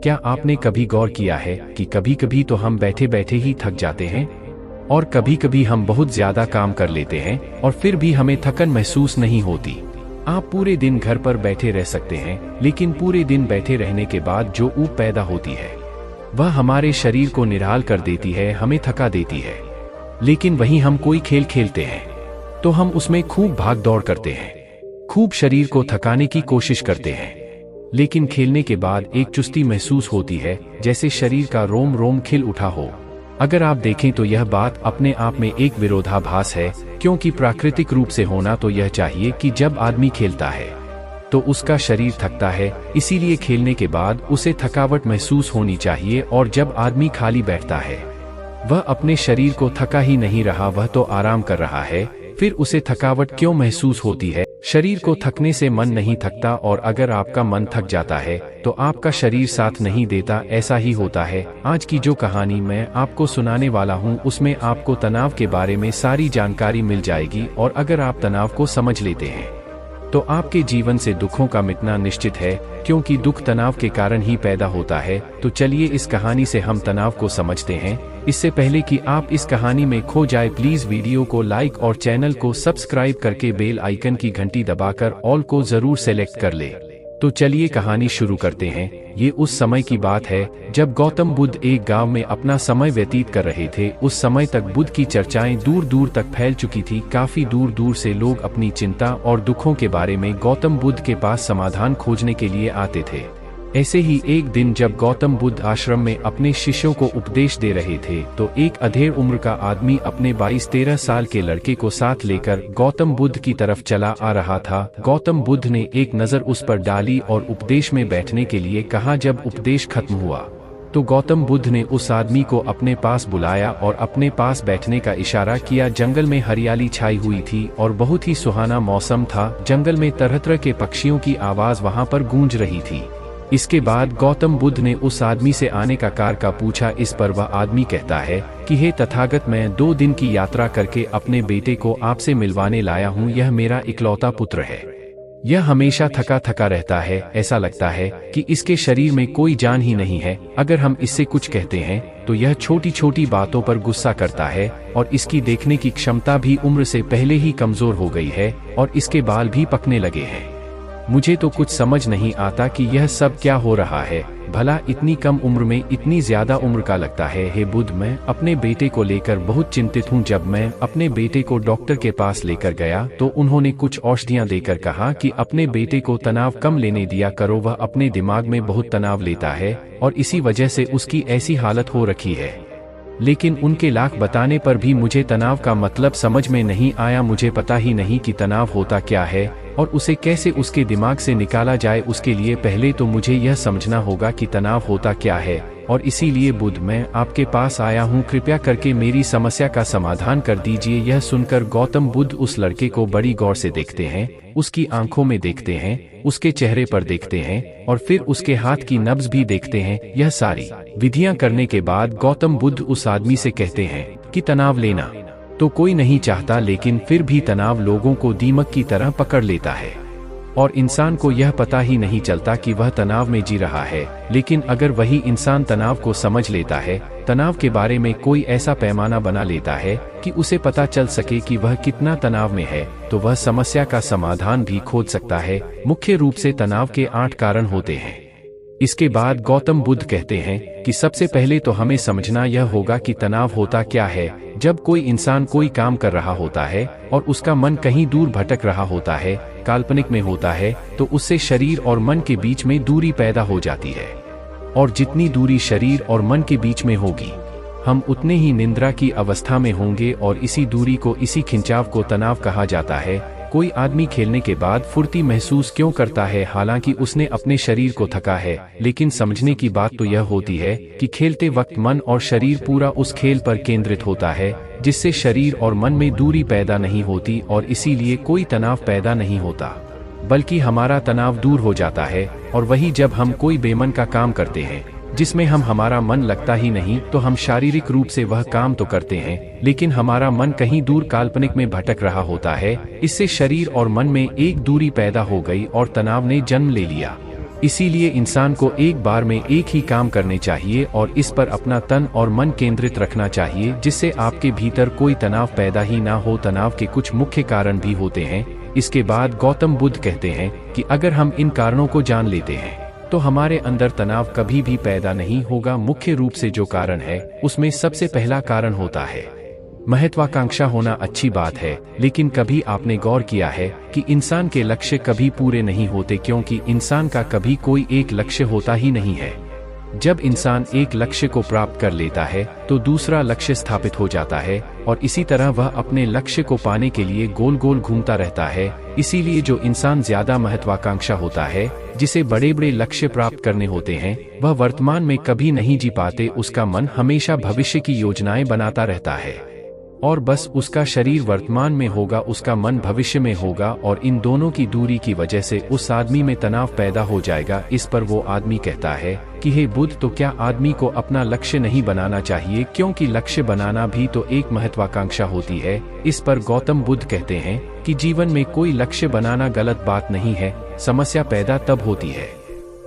क्या आपने कभी गौर किया है कि कभी कभी तो हम बैठे बैठे ही थक जाते हैं और कभी कभी हम बहुत ज्यादा काम कर लेते हैं और फिर भी हमें थकन महसूस नहीं होती। आप पूरे दिन घर पर बैठे रह सकते हैं, लेकिन पूरे दिन बैठे रहने के बाद जो ऊब पैदा होती है वह हमारे शरीर को निढाल कर देती है, हमें थका देती है। लेकिन वहीं हम कोई खेल खेलते हैं तो हम उसमें खूब भाग दौड़ करते हैं, खूब शरीर को थकाने की कोशिश करते हैं, लेकिन खेलने के बाद एक चुस्ती महसूस होती है, जैसे शरीर का रोम रोम खिल उठा हो। अगर आप देखें तो यह बात अपने आप में एक विरोधाभास है, क्योंकि प्राकृतिक रूप से होना तो यह चाहिए कि जब आदमी खेलता है तो उसका शरीर थकता है, इसीलिए खेलने के बाद उसे थकावट महसूस होनी चाहिए। और जब आदमी खाली बैठता है वह अपने शरीर को थका ही नहीं रहा, वह तो आराम कर रहा है, फिर उसे थकावट क्यों महसूस होती है? शरीर को थकने से मन नहीं थकता, और अगर आपका मन थक जाता है तो आपका शरीर साथ नहीं देता। ऐसा ही होता है। आज की जो कहानी मैं आपको सुनाने वाला हूँ उसमें आपको तनाव के बारे में सारी जानकारी मिल जाएगी, और अगर आप तनाव को समझ लेते हैं तो आपके जीवन से दुखों का मिटना निश्चित है, क्योंकि दुख तनाव के कारण ही पैदा होता है। तो चलिए इस कहानी से हम तनाव को समझते हैं। इससे पहले कि आप इस कहानी में खो जाए, प्लीज वीडियो को लाइक और चैनल को सब्सक्राइब करके बेल आइकन की घंटी दबाकर ऑल को जरूर सेलेक्ट कर ले। तो चलिए कहानी शुरू करते हैं। ये उस समय की बात है जब गौतम बुद्ध एक गांव में अपना समय व्यतीत कर रहे थे। उस समय तक बुद्ध की चर्चाएं दूर दूर तक फैल चुकी थी। काफी दूर दूर से लोग अपनी चिंता और दुखों के बारे में गौतम बुद्ध के पास समाधान खोजने के लिए आते थे। ऐसे ही एक दिन जब गौतम बुद्ध आश्रम में अपने शिष्यों को उपदेश दे रहे थे तो एक अधेड़ उम्र का आदमी अपने 22-13 साल के लड़के को साथ लेकर गौतम बुद्ध की तरफ चला आ रहा था। गौतम बुद्ध ने एक नज़र उस पर डाली और उपदेश में बैठने के लिए कहा। जब उपदेश खत्म हुआ तो गौतम बुद्ध ने उस आदमी को अपने पास बुलाया और अपने पास बैठने का इशारा किया। जंगल में हरियाली छाई हुई थी और बहुत ही सुहाना मौसम था। जंगल में तरह तरह के पक्षियों की आवाज वहां पर गूंज रही थी। इसके बाद गौतम बुद्ध ने उस आदमी से आने का कारण का पूछा। इस पर वह आदमी कहता है कि हे तथागत, मैं 2 दिन की यात्रा करके अपने बेटे को आपसे मिलवाने लाया हूँ। यह मेरा इकलौता पुत्र है। यह हमेशा थका थका रहता है, ऐसा लगता है कि इसके शरीर में कोई जान ही नहीं है। अगर हम इससे कुछ कहते हैं तो यह छोटी छोटी बातों पर गुस्सा करता है, और इसकी देखने की क्षमता भी उम्र से पहले ही कमजोर हो गई है और इसके बाल भी पकने लगे हैं। मुझे तो कुछ समझ नहीं आता कि यह सब क्या हो रहा है। भला इतनी कम उम्र में इतनी ज्यादा उम्र का लगता है। हे बुद्ध, मैं अपने बेटे को लेकर बहुत चिंतित हूँ। जब मैं अपने बेटे को डॉक्टर के पास लेकर गया तो उन्होंने कुछ औषधियाँ देकर कहा कि अपने बेटे को तनाव कम लेने दिया करो। वह अपने दिमाग में बहुत तनाव लेता है और इसी वजह से उसकी ऐसी हालत हो रखी है। लेकिन उनके लाख बताने पर भी मुझे तनाव का मतलब समझ में नहीं आया। मुझे पता ही नहीं कि तनाव होता क्या है और उसे कैसे उसके दिमाग से निकाला जाए। उसके लिए पहले तो मुझे यह समझना होगा कि तनाव होता क्या है, और इसीलिए बुद्ध, मैं आपके पास आया हूँ। कृपया करके मेरी समस्या का समाधान कर दीजिए। यह सुनकर गौतम बुद्ध उस लड़के को बड़ी गौर से देखते हैं, उसकी आंखों में देखते हैं, उसके चेहरे पर देखते हैं और फिर उसके हाथ की नब्ज भी देखते हैं। यह सारी विधियां करने के बाद गौतम बुद्ध उस आदमी से कहते हैं कि तनाव लेना तो कोई नहीं चाहता, लेकिन फिर भी तनाव लोगों को दीमक की तरह पकड़ लेता है और इंसान को यह पता ही नहीं चलता कि वह तनाव में जी रहा है। लेकिन अगर वही इंसान तनाव को समझ लेता है, तनाव के बारे में कोई ऐसा पैमाना बना लेता है कि उसे पता चल सके कि वह कितना तनाव में है, तो वह समस्या का समाधान भी खोज सकता है। मुख्य रूप से तनाव के 8 कारण होते हैं। इसके बाद गौतम बुद्ध कहते हैं कि सबसे पहले तो हमें समझना यह होगा कि तनाव होता क्या है। जब कोई इंसान कोई काम कर रहा होता है और उसका मन कहीं दूर भटक रहा होता है, काल्पनिक में होता है, तो उससे शरीर और मन के बीच में दूरी पैदा हो जाती है। और जितनी दूरी शरीर और मन के बीच में होगी, हम उतने ही निद्रा की अवस्था में होंगे, और इसी दूरी को, इसी खिंचाव को तनाव कहा जाता है। कोई आदमी खेलने के बाद फुर्ती महसूस क्यों करता है, हालांकि उसने अपने शरीर को थका है, लेकिन समझने की बात तो यह होती है कि खेलते वक्त मन और शरीर पूरा उस खेल पर केंद्रित होता है, जिससे शरीर और मन में दूरी पैदा नहीं होती और इसीलिए कोई तनाव पैदा नहीं होता, बल्कि हमारा तनाव दूर हो जाता है। और वही जब हम कोई बेमन का काम करते हैं जिसमें हमारा मन लगता ही नहीं, तो हम शारीरिक रूप से वह काम तो करते हैं, लेकिन हमारा मन कहीं दूर काल्पनिक में भटक रहा होता है। इससे शरीर और मन में एक दूरी पैदा हो गई और तनाव ने जन्म ले लिया। इसीलिए इंसान को एक बार में एक ही काम करने चाहिए और इस पर अपना तन और मन केंद्रित रखना चाहिए, जिससे आपके भीतर कोई तनाव पैदा ही ना हो। तनाव के कुछ मुख्य कारण भी होते हैं। इसके बाद गौतम बुद्ध कहते हैं कि अगर हम इन कारणों को जान लेते हैं तो हमारे अंदर तनाव कभी भी पैदा नहीं होगा। मुख्य रूप से जो कारण है उसमें सबसे पहला कारण होता है महत्वाकांक्षा होना। अच्छी बात है, लेकिन कभी आपने गौर किया है कि इंसान के लक्ष्य कभी पूरे नहीं होते, क्योंकि इंसान का कभी कोई एक लक्ष्य होता ही नहीं है। जब इंसान एक लक्ष्य को प्राप्त कर लेता है तो दूसरा लक्ष्य स्थापित हो जाता है और इसी तरह वह अपने लक्ष्य को पाने के लिए गोल गोल घूमता रहता है। इसीलिए जो इंसान ज्यादा महत्वाकांक्षा होता है, जिसे बड़े बड़े लक्ष्य प्राप्त करने होते हैं, वह वर्तमान में कभी नहीं जी पाते। उसका मन हमेशा भविष्य की योजनाएं बनाता रहता है और बस उसका शरीर वर्तमान में होगा, उसका मन भविष्य में होगा, और इन दोनों की दूरी की वजह से उस आदमी में तनाव पैदा हो जाएगा। इस पर वो आदमी कहता है कि हे बुद्ध, तो क्या आदमी को अपना लक्ष्य नहीं बनाना चाहिए, क्योंकि लक्ष्य बनाना भी तो एक महत्वाकांक्षा होती है। इस पर गौतम बुद्ध कहते हैं कि जीवन में कोई लक्ष्य बनाना गलत बात नहीं है। समस्या पैदा तब होती है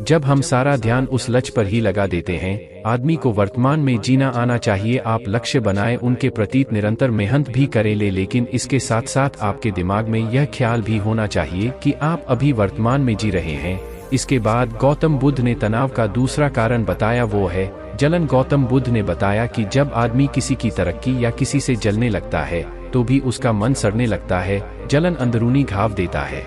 जब हम सारा ध्यान उस लक्ष्य पर ही लगा देते हैं। आदमी को वर्तमान में जीना आना चाहिए। आप लक्ष्य बनाए, उनके प्रति निरंतर मेहनत भी करें, लेकिन इसके साथ साथ आपके दिमाग में यह ख्याल भी होना चाहिए कि आप अभी वर्तमान में जी रहे हैं। इसके बाद गौतम बुद्ध ने तनाव का दूसरा कारण बताया, वो है जलन। गौतम बुद्ध ने बताया कि जब आदमी किसी की तरक्की या किसी से जलने लगता है तो भी उसका मन सड़ने लगता है। जलन अंदरूनी घाव देता है।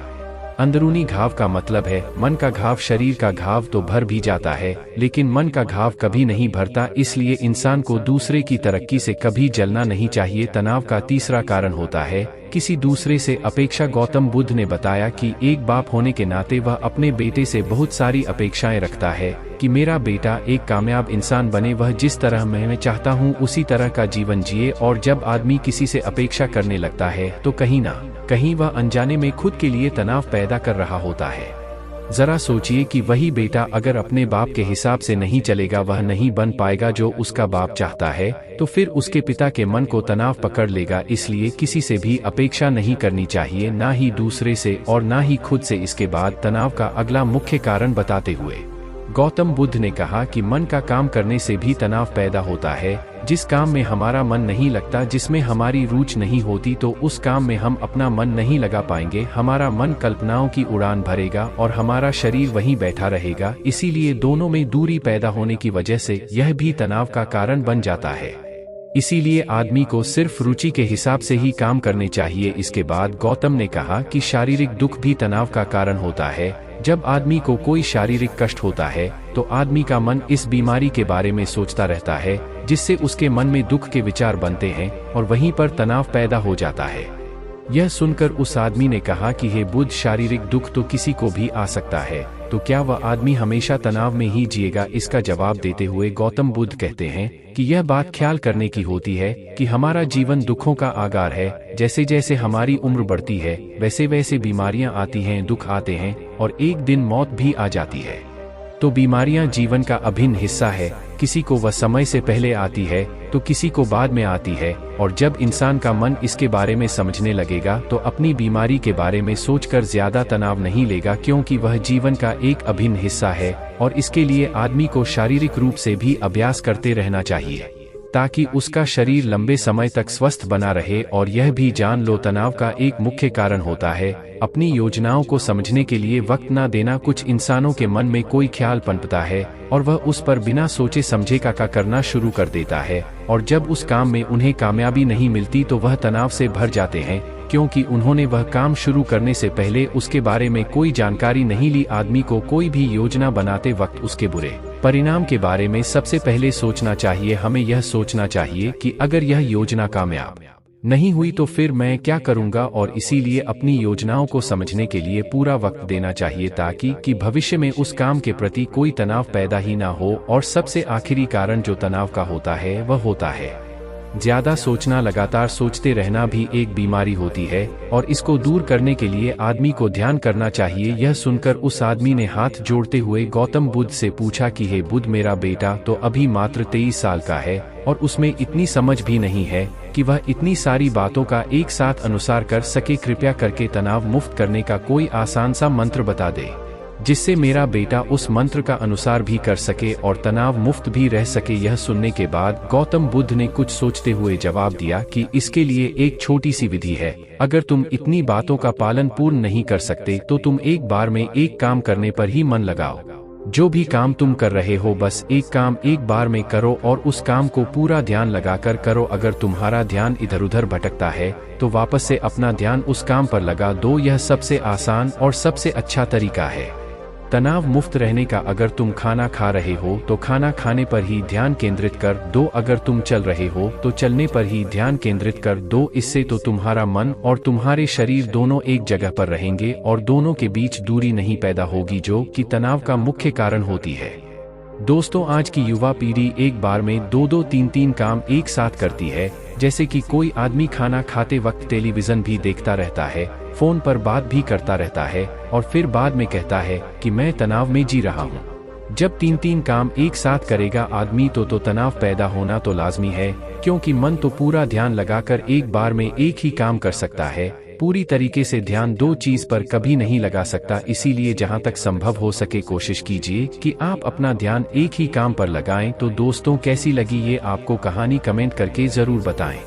अंदरूनी घाव का मतलब है मन का घाव। शरीर का घाव तो भर भी जाता है, लेकिन मन का घाव कभी नहीं भरता। इसलिए इंसान को दूसरे की तरक्की से कभी जलना नहीं चाहिए। तनाव का तीसरा कारण होता है किसी दूसरे से अपेक्षा। गौतम बुद्ध ने बताया कि एक बाप होने के नाते वह अपने बेटे से बहुत सारी अपेक्षाएं रखता है कि मेरा बेटा एक कामयाब इंसान बने, वह जिस तरह मैं चाहता हूँ उसी तरह का जीवन जिए। और जब आदमी किसी से अपेक्षा करने लगता है तो कहीं ना कहीं वह अनजाने में खुद के लिए तनाव पैदा कर रहा होता है। जरा सोचिए कि वही बेटा अगर अपने बाप के हिसाब से नहीं चलेगा, वह नहीं बन पाएगा जो उसका बाप चाहता है, तो फिर उसके पिता के मन को तनाव पकड़ लेगा। इसलिए किसी से भी अपेक्षा नहीं करनी चाहिए, ना ही दूसरे से और ना ही खुद से। इसके बाद तनाव का अगला मुख्य कारण बताते हुए गौतम बुद्ध ने कहा कि मन का काम करने से भी तनाव पैदा होता है। जिस काम में हमारा मन नहीं लगता, जिसमें हमारी रुचि नहीं होती, तो उस काम में हम अपना मन नहीं लगा पाएंगे। हमारा मन कल्पनाओं की उड़ान भरेगा और हमारा शरीर वहीं बैठा रहेगा। इसीलिए दोनों में दूरी पैदा होने की वजह से यह भी तनाव का कारण बन जाता है। इसीलिए आदमी को सिर्फ रुचि के हिसाब से ही काम करने चाहिए। इसके बाद गौतम ने कहा कि शारीरिक दुख भी तनाव का कारण होता है। जब आदमी को कोई शारीरिक कष्ट होता है तो आदमी का मन इस बीमारी के बारे में सोचता रहता है, जिससे उसके मन में दुख के विचार बनते हैं और वहीं पर तनाव पैदा हो जाता है। यह सुनकर उस आदमी ने कहा कि हे बुद्ध, शारीरिक दुख तो किसी को भी आ सकता है, तो क्या वह आदमी हमेशा तनाव में ही जिएगा? इसका जवाब देते हुए गौतम बुद्ध कहते हैं कि यह बात ख्याल करने की होती है कि हमारा जीवन दुखों का आगार है। जैसे जैसे हमारी उम्र बढ़ती है वैसे वैसे बीमारियां आती हैं, दुख आते हैं और एक दिन मौत भी आ जाती है। तो बीमारियां जीवन का अभिन्न हिस्सा है। किसी को वह समय से पहले आती है तो किसी को बाद में आती है, और जब इंसान का मन इसके बारे में समझने लगेगा तो अपनी बीमारी के बारे में सोचकर ज्यादा तनाव नहीं लेगा, क्योंकि वह जीवन का एक अभिन्न हिस्सा है। और इसके लिए आदमी को शारीरिक रूप से भी अभ्यास करते रहना चाहिए ताकि उसका शरीर लंबे समय तक स्वस्थ बना रहे। और यह भी जान लो, तनाव का एक मुख्य कारण होता है अपनी योजनाओं को समझने के लिए वक्त न देना। कुछ इंसानों के मन में कोई ख्याल पनपता है और वह उस पर बिना सोचे समझे का करना शुरू कर देता है, और जब उस काम में उन्हें कामयाबी नहीं मिलती तो वह तनाव से भर जाते हैं, क्योंकि उन्होंने वह काम शुरू करने से पहले उसके बारे में कोई जानकारी नहीं ली। आदमी को कोई भी योजना बनाते वक्त उसके बुरे परिणाम के बारे में सबसे पहले सोचना चाहिए। हमें यह सोचना चाहिए कि अगर यह योजना कामयाब नहीं हुई तो फिर मैं क्या करूंगा, और इसीलिए अपनी योजनाओं को समझने के लिए पूरा वक्त देना चाहिए ताकि कि भविष्य में उस काम के प्रति कोई तनाव पैदा ही ना हो। और सबसे आखिरी कारण जो तनाव का होता है वह होता है ज्यादा सोचना। लगातार सोचते रहना भी एक बीमारी होती है और इसको दूर करने के लिए आदमी को ध्यान करना चाहिए। यह सुनकर उस आदमी ने हाथ जोड़ते हुए गौतम बुद्ध से पूछा कि हे बुद्ध, मेरा बेटा तो अभी मात्र 23 साल का है और उसमें इतनी समझ भी नहीं है कि वह इतनी सारी बातों का एक साथ अनुसार कर सके। कृपया करके तनाव मुक्त करने का कोई आसान सा मंत्र बता दे। जिससे मेरा बेटा उस मंत्र का अनुसार भी कर सके और तनाव मुक्त भी रह सके। यह सुनने के बाद गौतम बुद्ध ने कुछ सोचते हुए जवाब दिया कि इसके लिए एक छोटी सी विधि है। अगर तुम इतनी बातों का पालन पूर्ण नहीं कर सकते तो तुम एक बार में एक काम करने पर ही मन लगाओ। जो भी काम तुम कर रहे हो बस एक काम एक बार में करो और उस काम को पूरा ध्यान लगाकर करो। अगर तुम्हारा ध्यान इधर उधर भटकता है तो वापस से अपना ध्यान उस काम पर लगा दो। यह सबसे आसान और सबसे अच्छा तरीका है तनाव मुक्त रहने का। अगर तुम खाना खा रहे हो तो खाना खाने पर ही ध्यान केंद्रित कर दो। अगर तुम चल रहे हो तो चलने पर ही ध्यान केंद्रित कर दो। इससे तो तुम्हारा मन और तुम्हारे शरीर दोनों एक जगह पर रहेंगे और दोनों के बीच दूरी नहीं पैदा होगी, जो कि तनाव का मुख्य कारण होती है। दोस्तों, आज की युवा पीढ़ी एक बार में 2-2, 3-3 काम एक साथ करती है। जैसे कि कोई आदमी खाना खाते वक्त टेलीविजन भी देखता रहता है, फोन पर बात भी करता रहता है और फिर बाद में कहता है कि मैं तनाव में जी रहा हूँ। जब 3-3 काम एक साथ करेगा आदमी तो तनाव पैदा होना तो लाजमी है, क्योंकि मन तो पूरा ध्यान लगाकर एक बार में एक ही काम कर सकता है। पूरी तरीके से ध्यान दो चीज पर कभी नहीं लगा सकता। इसीलिए जहां तक संभव हो सके कोशिश कीजिए कि आप अपना ध्यान एक ही काम पर लगाएं। तो दोस्तों, कैसी लगी ये आपको कहानी कमेंट करके जरूर बताएं।